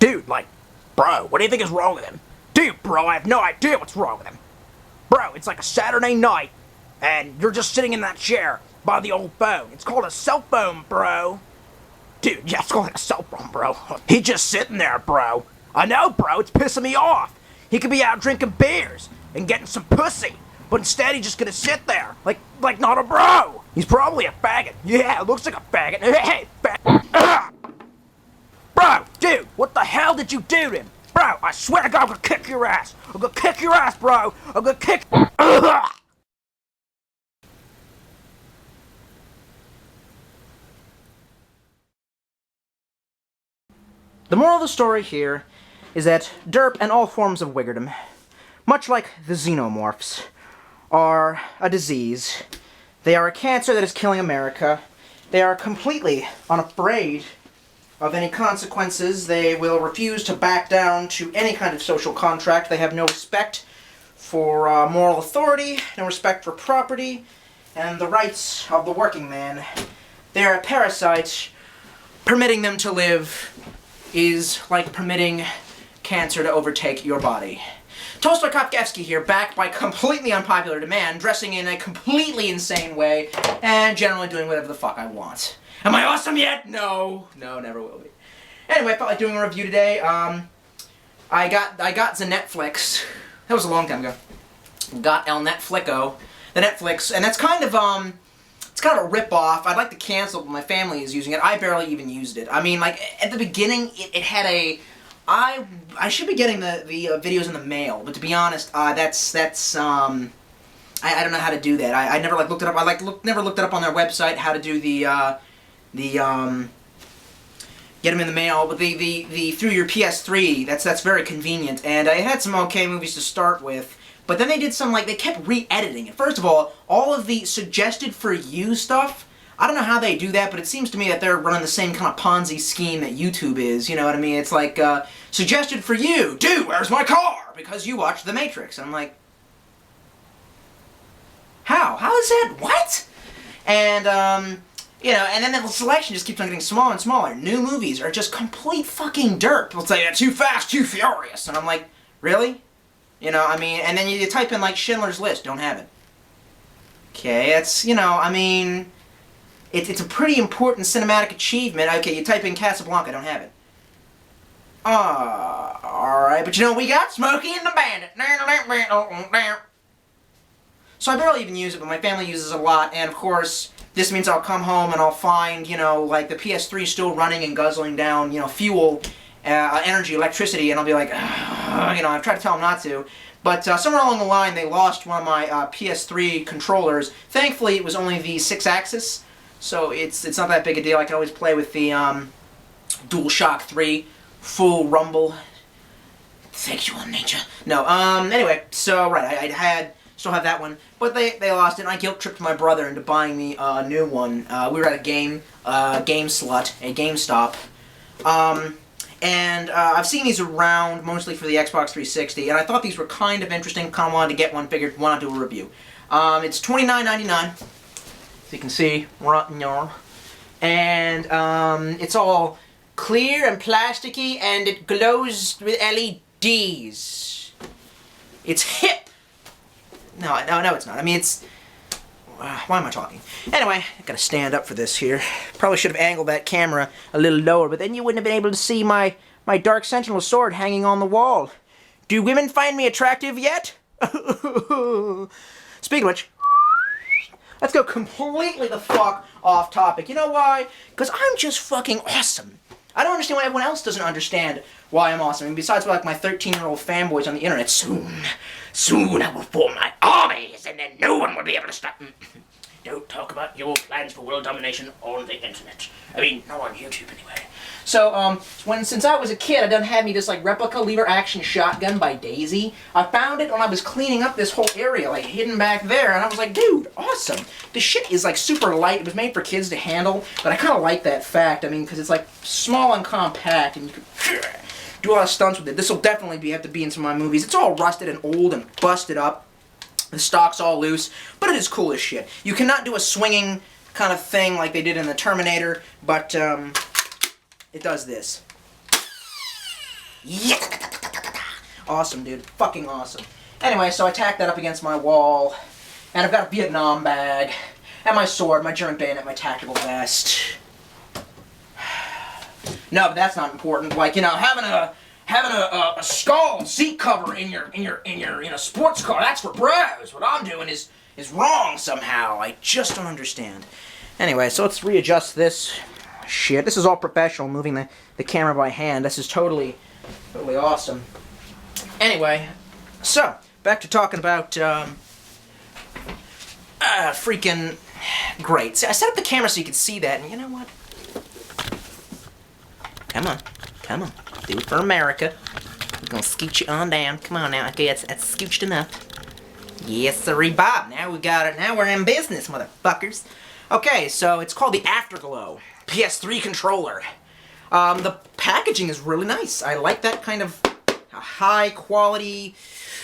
Dude, like, bro, what do you think is wrong with him? Dude, bro, I have no idea what's wrong with him. Bro, it's like a Saturday night, and you're just sitting in that chair by the old phone. It's called a cell phone, bro. Dude, yeah, it's called a cell phone, bro. He's just sitting there, bro. I know, bro, it's pissing me off. He could be out drinking beers and getting some pussy, but instead he's just gonna sit there, like not a bro. He's probably a faggot. Yeah, looks like a faggot. Hey, faggot. Bro, dude, what the hell did you do to him? Bro, I swear to God, I'm gonna kick your ass. I'm gonna kick your ass, bro. I'm gonna kick... The moral of the story here is that derp and all forms of wiggerdom, much like the xenomorphs, are a disease. They are a cancer that is killing America. They are completely unafraid of any consequences. They will refuse to back down to any kind of social contract. They have no respect for moral authority, no respect for property, and the rights of the working man. They are a parasite. Permitting them to live is like permitting cancer to overtake your body. Tolstoy Kafkaevsky here, back by completely unpopular demand, dressing in a completely insane way, and generally doing whatever the fuck I want. Am I awesome yet? No. No, never will be. Anyway, I felt like doing a review today. I got the Netflix. That was a long time ago. Got El Netflixo, the Netflix, and that's kind of it's kind of a rip-off. I'd like to cancel, but my family is using it. I barely even used it. I mean, like, at the beginning, it had a... I should be getting the videos in the mail, but to be honest, I don't know how to do that. I never, like, looked it up. Never looked it up on their website, how to do get them in the mail, but the through your PS3, that's very convenient, and it had some okay movies to start with. But then they did some, like, they kept re-editing it. First of all of the suggested for you stuff, I don't know how they do that, but it seems to me that they're running the same kind of Ponzi scheme that YouTube is, you know what I mean? It's like, suggested for you, dude, where's my car? Because you watched The Matrix. And I'm like, how? How is that? What? And, you know, and then the selection just keeps on getting smaller and smaller. New movies are just complete fucking dirt. People say, too fast, too furious. And I'm like, really? You know, I mean, and then you type in, like, Schindler's List, don't have it. Okay, that's, you know, I mean, it's a pretty important cinematic achievement. Okay, you type in Casablanca, don't have it. Alright, but you know what we got? Smokey and the Bandit. So I barely even use it, but my family uses it a lot, and of course, this means I'll come home and I'll find, you know, like, the PS3 still running and guzzling down, you know, fuel, energy, electricity, and I'll be like, you know, I've tried to tell them not to. But somewhere along the line, they lost one of my PS3 controllers. Thankfully, it was only the 6-axis, so it's not that big a deal. I can always play with the DualShock 3 full rumble. Sexual nature. No, anyway, so, right, I still have that one, but they lost it, and I guilt-tripped my brother into buying me a new one. We were at a game slut, a GameStop, and I've seen these around, mostly for the Xbox 360, and I thought these were kind of interesting, kind of wanted to get one, figured, why not do a review. It's $29.99, so you can see, and it's all clear and plasticky, and it glows with LEDs. It's hip! No, it's not. I mean, it's... why am I talking? Anyway, I gotta stand up for this here. Probably should have angled that camera a little lower, but then you wouldn't have been able to see my Dark Sentinel sword hanging on the wall. Do women find me attractive yet? Speaking of which, let's go completely the fuck off topic. You know why? Because I'm just fucking awesome. I don't understand why everyone else doesn't understand why I'm awesome. I mean, besides like my 13-year-old fanboys on the internet. Soon I will form my armies, and then no one will be able to stop me. Don't talk about your plans for world domination on the internet. I mean, not on YouTube anyway. So, since I was a kid, I done had me this, like, replica lever-action shotgun by Daisy. I found it when I was cleaning up this whole area, like, hidden back there, and I was like, dude, awesome. This shit is, like, super light. It was made for kids to handle, but I kind of like that fact. I mean, because it's, like, small and compact, and you can do a lot of stunts with it. This will definitely have to be in some of my movies. It's all rusted and old and busted up. The stock's all loose, but it is cool as shit. You cannot do a swinging kind of thing like they did in the Terminator, but, it does this. Yeah. Awesome, dude. Fucking awesome. Anyway, so I tacked that up against my wall, and I've got a Vietnam bag, and my sword, my German bayonet, my tactical vest. No, but that's not important. Like, you know, having a skull seat cover in your sports car, that's for bros. What I'm doing is wrong somehow. I just don't understand. Anyway, so let's readjust this shit. This is all professional, moving the camera by hand. This is totally awesome. Anyway, so, back to talking about, freaking great. See, I set up the camera so you can see that, and you know what? Come on. Do it for America. We're gonna scooch you on down. Come on now. Okay, that's scooched enough. Yes, sirree, Bob. Now we got it. Now we're in business, motherfuckers. Okay, so it's called the Afterglow PS3 controller. The packaging is really nice. I like that kind of high quality,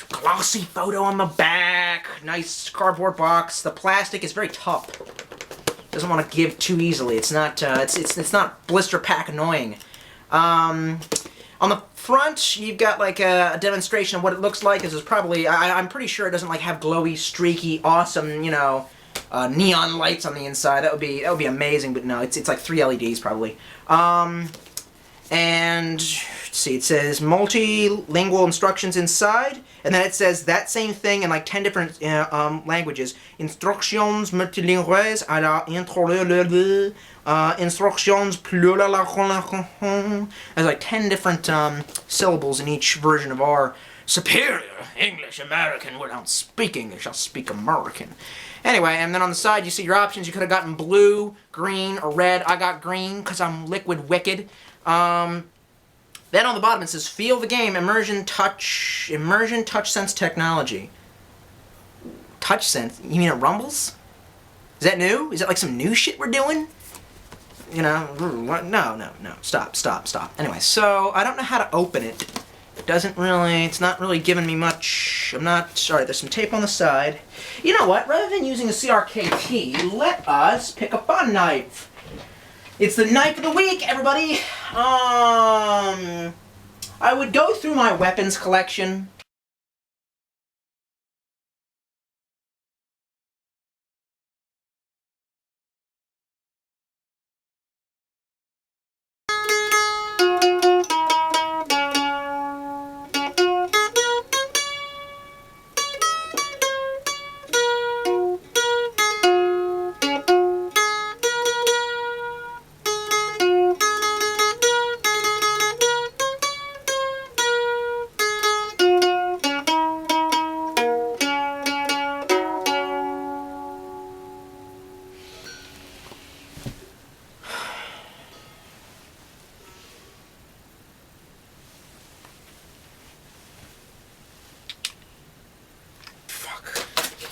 glossy photo on the back. Nice cardboard box. The plastic is very tough. Doesn't want to give too easily. It's not. It's not blister pack annoying. On the front, you've got like a demonstration of what it looks like. This is probably, I'm pretty sure it doesn't like have glowy, streaky, awesome, you know, neon lights on the inside. That would be amazing, but no, it's like 3 LEDs probably. And let's see, it says multilingual instructions inside, and then it says that same thing in like 10 different languages. Instructions multilinguales à la instructions plurilinguales. There's like 10 different syllables in each version of our superior English American. Well, I don't speak English, I'll speak American. Anyway, and then on the side you see your options. You could have gotten blue, green, or red. I got green because I'm liquid wicked. Then on the bottom it says, feel the game, immersion touch sense technology. Touch sense? You mean it rumbles? Is that new? Is that like some new shit we're doing? You know, no, stop. Anyway, so I don't know how to open it. It's not really giving me much. Alright, there's some tape on the side. You know what, rather than using a CRKT, let us pick up a knife. It's the knife of the week, everybody! I would go through my weapons collection.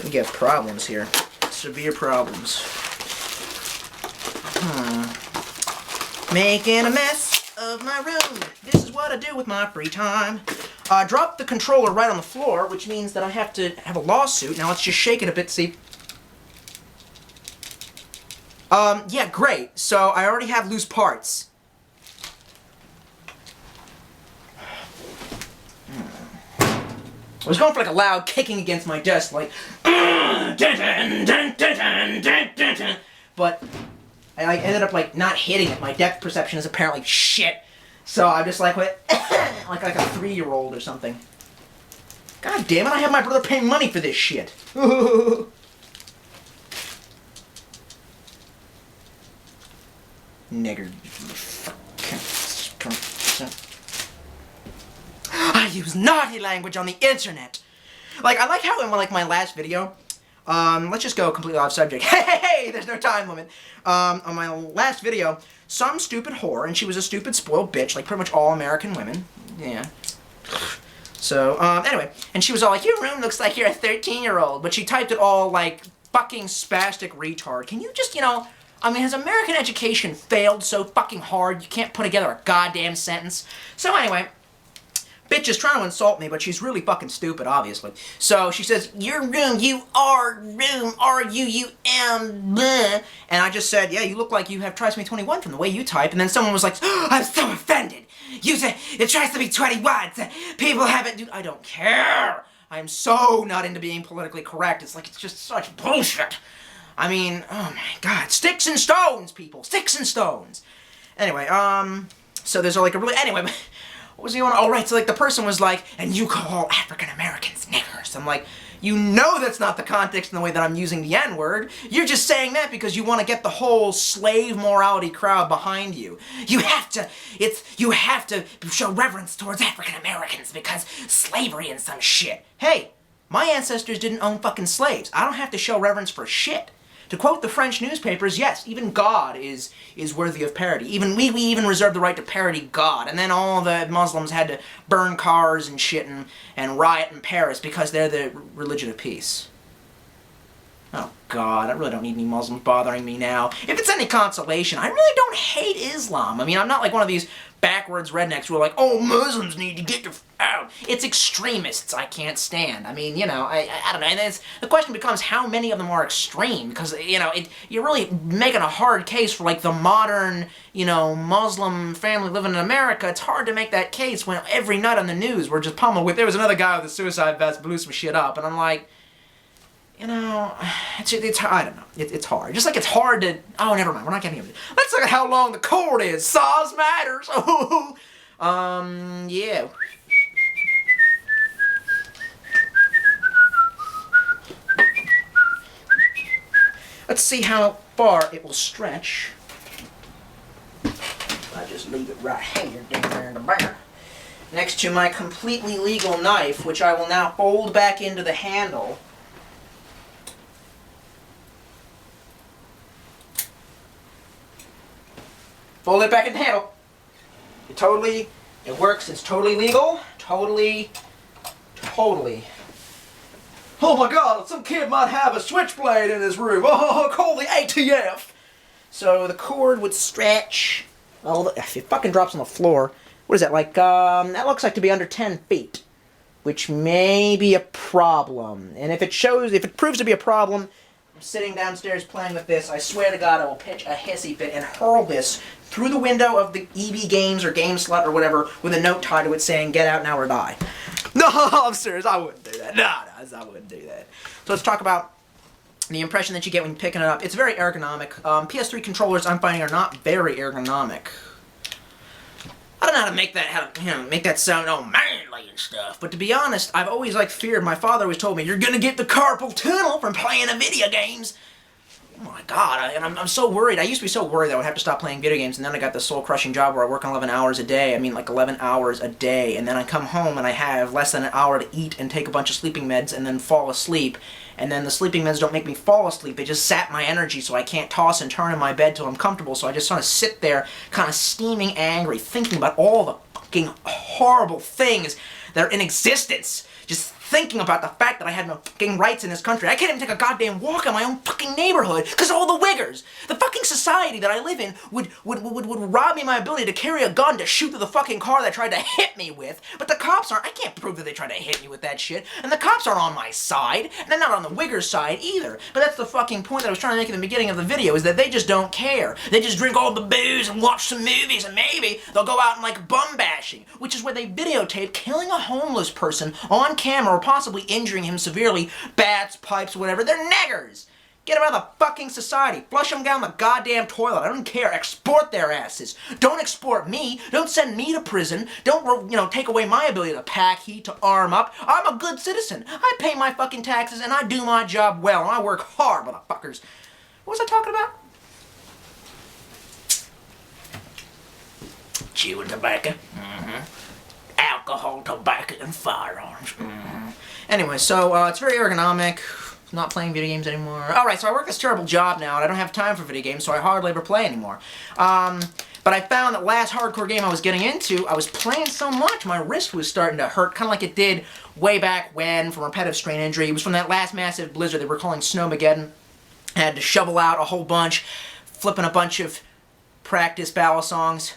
We get problems here. Severe problems. Making a mess of my room. This is what I do with my free time. I dropped the controller right on the floor, which means that I have to have a lawsuit. Now let's just shake it a bit, see. Yeah, great. So I already have loose parts. I was going for like a loud kicking against my desk, like, but I ended up like not hitting it. My depth perception is apparently shit, so I'm just like like a 3-year-old or something. God damn it! I have my brother paying money for this shit. Nigger. I use naughty language on the internet. Like, I like how in like my last video, let's just go completely off subject. Hey, there's no time limit. On my last video, some stupid whore, and she was a stupid spoiled bitch, like pretty much all American women. Yeah. So, anyway, and she was all like, your room looks like you're a 13-year-old, but she typed it all like, fucking spastic retard. Can you just, you know, I mean, has American education failed so fucking hard you can't put together a goddamn sentence? So anyway, bitch is trying to insult me, but she's really fucking stupid, obviously. So she says, your room, you are room, R-U-U-M, bleh. And I just said, yeah, you look like you have trisomy 21 from the way you type. And then someone was like, oh, I'm so offended. You say it trisomy 21. People haven't, dude, I don't care. I am so not into being politically correct. It's like, it's just such bullshit. I mean, oh my god, sticks and stones, people, sticks and stones. Anyway, so there's like a really, anyway, what was he on? Oh, right, so like the person was like, and you call African Americans niggers. I'm like, you know that's not the context in the way that I'm using the N-word. You're just saying that because you want to get the whole slave morality crowd behind you. You have to show reverence towards African Americans because slavery and some shit. Hey, my ancestors didn't own fucking slaves. I don't have to show reverence for shit. To quote the French newspapers, yes, even God is worthy of parody. Even we even reserve the right to parody God. And then all the Muslims had to burn cars and shit and riot in Paris because they're the religion of peace. Oh God, I really don't need any Muslims bothering me now. If it's any consolation, I really don't hate Islam. I mean, I'm not like one of these backwards rednecks who are like, oh, Muslims need to get the out. It's extremists I can't stand. I mean, you know, I don't know. And the question becomes how many of them are extreme? Because, you know, you're really making a hard case for, like, the modern, you know, Muslim family living in America. It's hard to make that case when every night on the news we're just pummeled with, there was another guy with a suicide vest blew some shit up. And I'm like, you know, it's I don't know. It's hard. Just like it's hard to... Oh, never mind. We're not getting into it. Let's look at how long the cord is. Size matters. Yeah. Let's see how far it will stretch. I just leave it right here, down there in the bar. Next to my completely legal knife, which I will now fold back into the handle. Fold it back in the handle. It works, it's totally legal. Totally. Oh my god, some kid might have a switchblade in his room. Oh, call the ATF. So the cord would stretch. Oh, if it fucking drops on the floor. What is that, like, that looks like to be under 10 feet. Which may be a problem. And if it proves to be a problem, I'm sitting downstairs playing with this. I swear to God I will pitch a hissy fit and hurl this through the window of the EB Games or Game Slut or whatever with a note tied to it saying, get out now or die. No, I'm serious. I wouldn't do that. No, I wouldn't do that. So let's talk about the impression that you get when you're picking it up. It's very ergonomic. PS3 controllers I'm finding are not very ergonomic. I don't know how to make that sound all manly and stuff. But to be honest, I've always feared. My father always told me, you're gonna get the carpal tunnel from playing the video games. Oh my God, I'm so worried. I used to be so worried that I would have to stop playing video games, and then I got this soul-crushing job where I work 11 hours a day. I mean, like 11 hours a day, and then I come home and I have less than an hour to eat and take a bunch of sleeping meds and then fall asleep. And then the sleeping meds don't make me fall asleep. They just sap my energy so I can't toss and turn in my bed till I'm comfortable. So I just sort of sit there kind of steaming angry, thinking about all the fucking horrible things that are in existence. Just thinking about the fact that I had no fucking rights in this country. I can't even take a goddamn walk in my own fucking neighborhood because of all the wiggers. The fucking society that I live in would rob me of my ability to carry a gun to shoot through the fucking car that tried to hit me with. But the cops aren't. I can't prove that they tried to hit me with that shit. And the cops aren't on my side. And they're not on the wiggers' side either. But that's the fucking point that I was trying to make in the beginning of the video, is that they just don't care. They just drink all the booze and watch some movies, and maybe they'll go out and bum bashing, which is where they videotape killing a homeless person on camera or possibly injuring him severely, bats, pipes, whatever. They're niggers. Get them out of the fucking society. Flush them down the goddamn toilet. I don't care. Export their asses. Don't export me. Don't send me to prison. Don't, take away my ability to pack heat, to arm up. I'm a good citizen. I pay my fucking taxes and I do my job well and I work hard, motherfuckers. What was I talking about? Chewing tobacco. Alcohol, tobacco, and firearms. Anyway, so it's very ergonomic. Not playing video games anymore. Alright, so I work this terrible job now, and I don't have time for video games, so I hardly ever play anymore. But I found that last hardcore game I was getting into, I was playing so much, my wrist was starting to hurt, kind of like it did way back when from repetitive strain injury. It was from that last massive blizzard they were calling Snowmageddon. I had to shovel out a whole bunch, flipping a bunch of practice battle songs.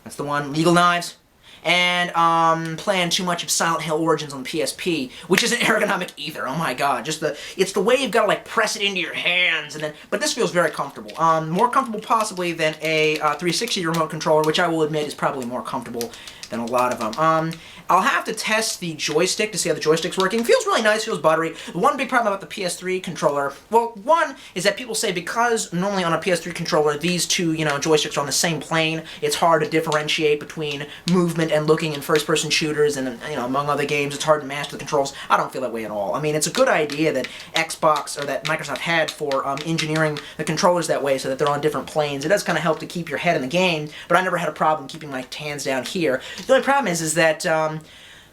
That's the one. Legal Knives. and playing too much of Silent Hill Origins on the PSP, which isn't ergonomic either. Oh my god, it's the way you've got to like press it into your hands, and then, but this feels very comfortable. More comfortable possibly than a 360 remote controller, which I will admit is probably more comfortable than a lot of them. I'll have to test the joystick to see how the joystick's working. Feels really nice, feels buttery. The one big problem about the PS3 controller, well, one is that people say because normally on a PS3 controller these two, joysticks are on the same plane, it's hard to differentiate between movement and looking in first-person shooters and, among other games, it's hard to master the controls. I don't feel that way at all. I mean, it's a good idea that Xbox, or that Microsoft had for engineering the controllers that way so that they're on different planes. It does kind of help to keep your head in the game, but I never had a problem keeping my hands down here. The only problem is that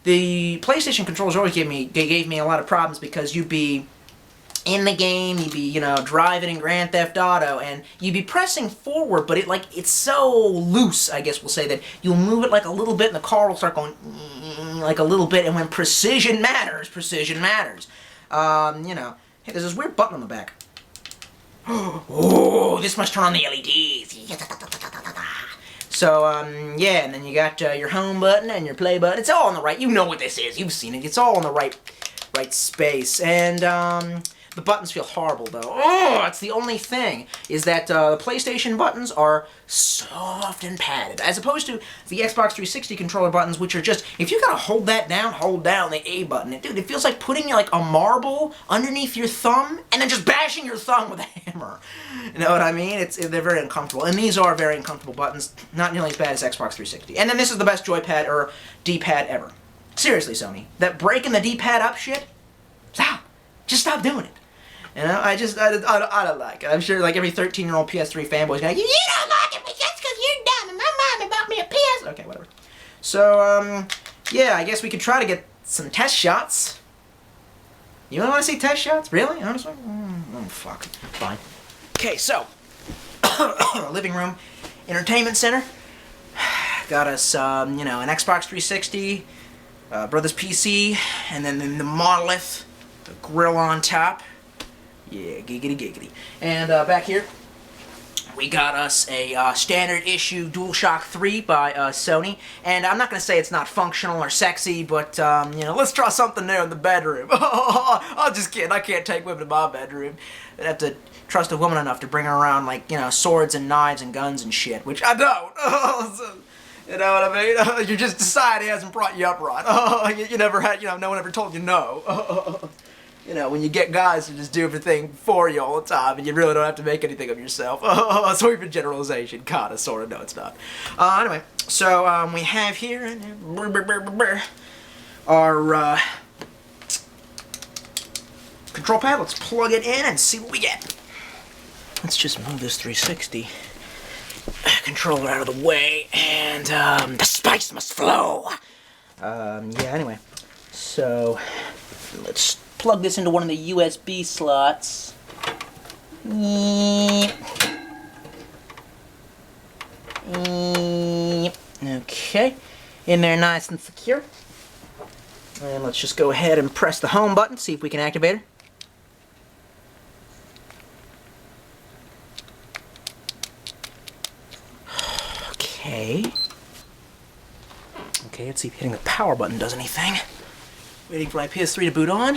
the PlayStation controllers always gave me a lot of problems because you'd be in the game, you'd be, driving in Grand Theft Auto, and you'd be pressing forward, but it's so loose, I guess we'll say, that you'll move it like a little bit and the car will start going like a little bit, and when precision matters. Hey, there's this weird button on the back. Oh, this must turn on the LEDs. So, yeah, and then you got your home button and your play button. It's all on the right. You know what this is. You've seen it. It's all in the right space. And, the buttons feel horrible, though. Oh, that's the only thing, is that the PlayStation buttons are soft and padded, as opposed to the Xbox 360 controller buttons, which are just, if you gotta hold that down, hold down the A button. Dude, it feels like putting like a marble underneath your thumb and then just bashing your thumb with a hammer. You know what I mean? They're very uncomfortable, and these are very uncomfortable buttons, not nearly as bad as Xbox 360. And then this is the best joypad or D-pad ever. Seriously, Sony, that breaking the D-pad up shit, stop. Just stop doing it. I don't like it. I'm sure like every 13-year-old PS3 fanboy's going, you don't like it just because you're dumb and my mom bought me a PS... Okay, whatever. So, yeah, I guess we could try to get some test shots. You want to see test shots? Really? Honestly? Oh, fuck. Fine. Okay, so, living room, entertainment center. Got us, an Xbox 360, brother's PC, and then the monolith, the grill on top. Yeah, giggity. And back here, we got us a standard issue DualShock 3 by Sony. And I'm not going to say it's not functional or sexy, but, let's try something new in the bedroom. I'm just kidding. I can't take women to my bedroom. I'd have to trust a woman enough to bring her around, like, swords and knives and guns and shit, which I don't. So, you know what I mean? You just decide he hasn't brought you up right. You never had, no one ever told you no. When you get guys who just do everything for you all the time and you really don't have to make anything of yourself. Sweeping generalization. Kinda, sorta. No, it's not. Anyway, so we have here our control pad. Let's plug it in and see what we get. Let's just move this 360 controller out of the way, and the spice must flow. Yeah, anyway. So, let's plug this into one of the USB slots. Okay, in there nice and secure. And let's just go ahead and press the home button, see if we can activate her. Okay, let's see if hitting the power button does anything. Waiting for my PS3 to boot on.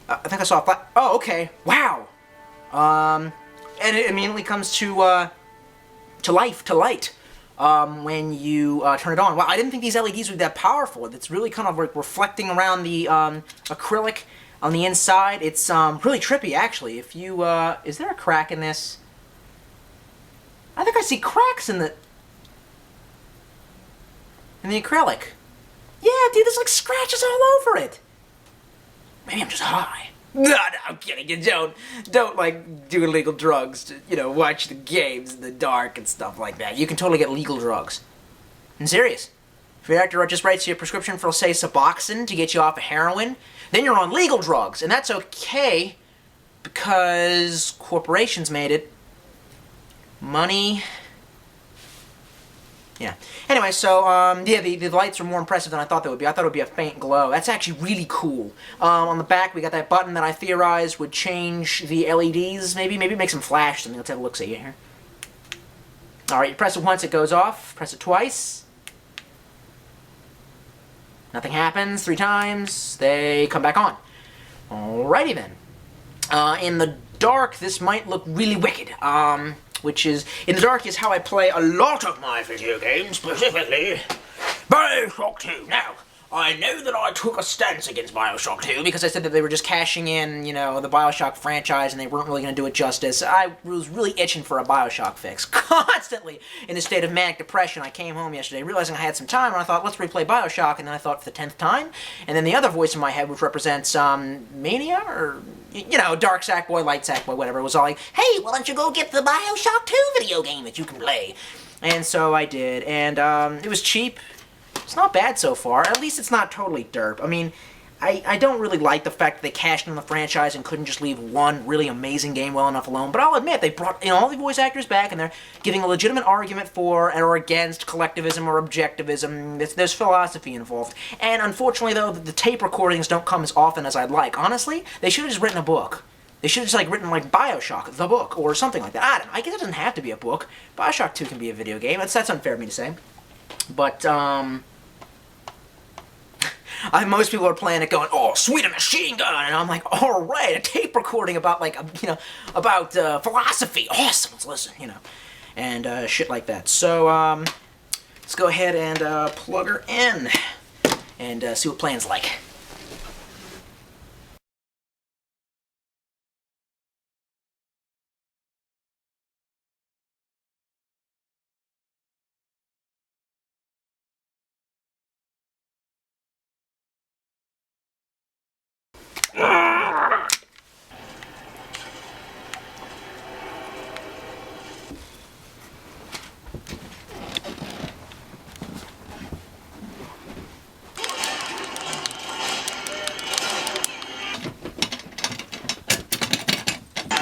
I think I saw a flash. Oh, okay. Wow. And it immediately comes to light when you turn it on. Wow, I didn't think these LEDs were that powerful. It's really kind of like reflecting around the acrylic on the inside. It's really trippy, actually. If you is there a crack in this? I think I see cracks in the acrylic. Yeah, dude, there's like scratches all over it. Maybe I'm just high. No, I'm kidding. You don't like do illegal drugs to, watch the games in the dark and stuff like that. You can totally get legal drugs. I'm serious. If your doctor just writes you a prescription for, say, Suboxone to get you off of heroin, then you're on legal drugs, and that's okay because corporations made it. Money. Yeah. Anyway, so, yeah, the lights are more impressive than I thought they would be. I thought it would be a faint glow. That's actually really cool. On the back, we got that button that I theorized would change the LEDs, maybe make them flash something. Let's have a look-see here. Alright, you press it once, it goes off. Press it twice. Nothing happens 3 times, they come back on. Alrighty then. In the dark, this might look really wicked. Which is, in the dark is how I play a lot of my video games, specifically BioShock 2. Now, I know that I took a stance against BioShock 2 because I said that they were just cashing in, you know, the BioShock franchise and they weren't really going to do it justice. I was really itching for a BioShock fix. Constantly in a state of manic depression. I came home yesterday realizing I had some time and I thought, let's replay BioShock, and then I thought for the 10th time. And then the other voice in my head, which represents, Mania, or, you know, Dark Sackboy, Light Sackboy, whatever, was all like, hey, why don't you go get the BioShock 2 video game that you can play? And so I did, and, it was cheap. It's not bad so far. At least it's not totally derp. I mean, I don't really like the fact that they cashed in the franchise and couldn't just leave one really amazing game well enough alone. But I'll admit, they brought all the voice actors back, and they're giving a legitimate argument for or against collectivism or objectivism. There's philosophy involved. And unfortunately, though, the tape recordings don't come as often as I'd like. Honestly, they should have just written a book. They should have just, like, written, like, BioShock, the book, or something like that. I don't know. I guess it doesn't have to be a book. BioShock 2 can be a video game. That's unfair of me to say. But, most people are playing it going, oh, sweet, a machine gun, and I'm like, all right, a tape recording about, like, you know, about philosophy, awesome, let's listen, you know, and shit like that. So, let's go ahead and plug her in and see what playing's like.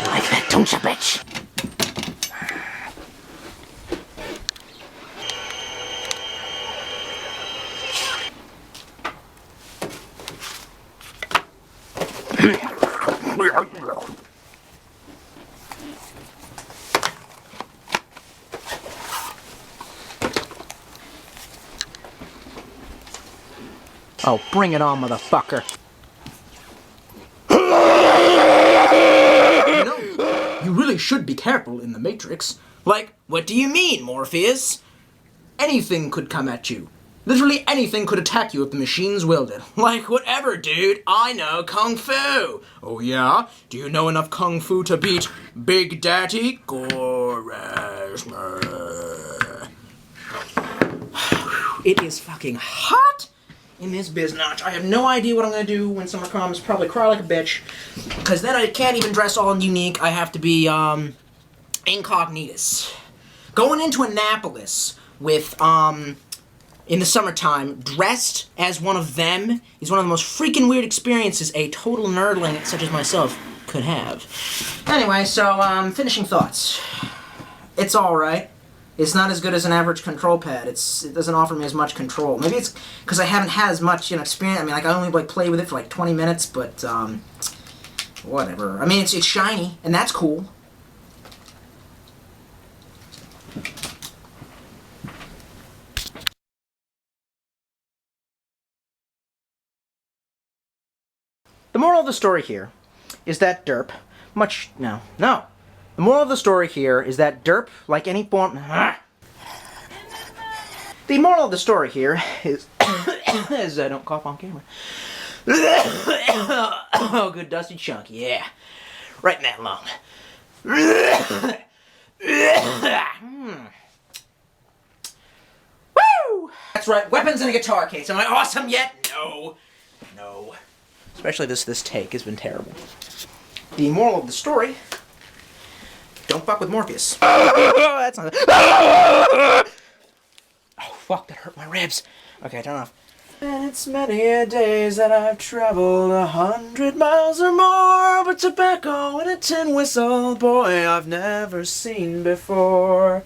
Like that, don't you, bitch? Oh, bring it on, motherfucker. You know, you really should be careful in the Matrix. Like, what do you mean, Morpheus? Anything could come at you. Literally anything could attack you if the machines willed it. Like, whatever, dude. I know Kung Fu. Oh, yeah? Do you know enough Kung Fu to beat Big Daddy? It is fucking hot in this biznatch. I have no idea what I'm gonna do when summer comes. Probably cry like a bitch. Because then I can't even dress all unique. I have to be, incognitus. Going into Annapolis with, in the summertime, dressed as one of them is one of the most freaking weird experiences a total nerdling such as myself could have. Anyway, so, finishing thoughts. It's alright. It's not as good as an average control pad. It doesn't offer me as much control. Maybe it's because I haven't had as much, you know, experience. I mean, like, I only, like, played with it for, like, 20 minutes, but, whatever. I mean, it's shiny, and that's cool. The moral of the story here is that derp, no. The moral of the story here is that derp, like any form... The moral of the story here is... don't cough on camera. Oh, good dusty chunk, yeah. Right in that lung. Woo! That's right, weapons in a guitar case. Am I awesome yet? No. No. Especially this take has been terrible. The moral of the story: don't fuck with Morpheus. That's not. Oh fuck! That hurt my ribs. Okay, turn off. And it's many a days that I've traveled 100 miles or more, but tobacco and a tin whistle, boy, I've never seen before.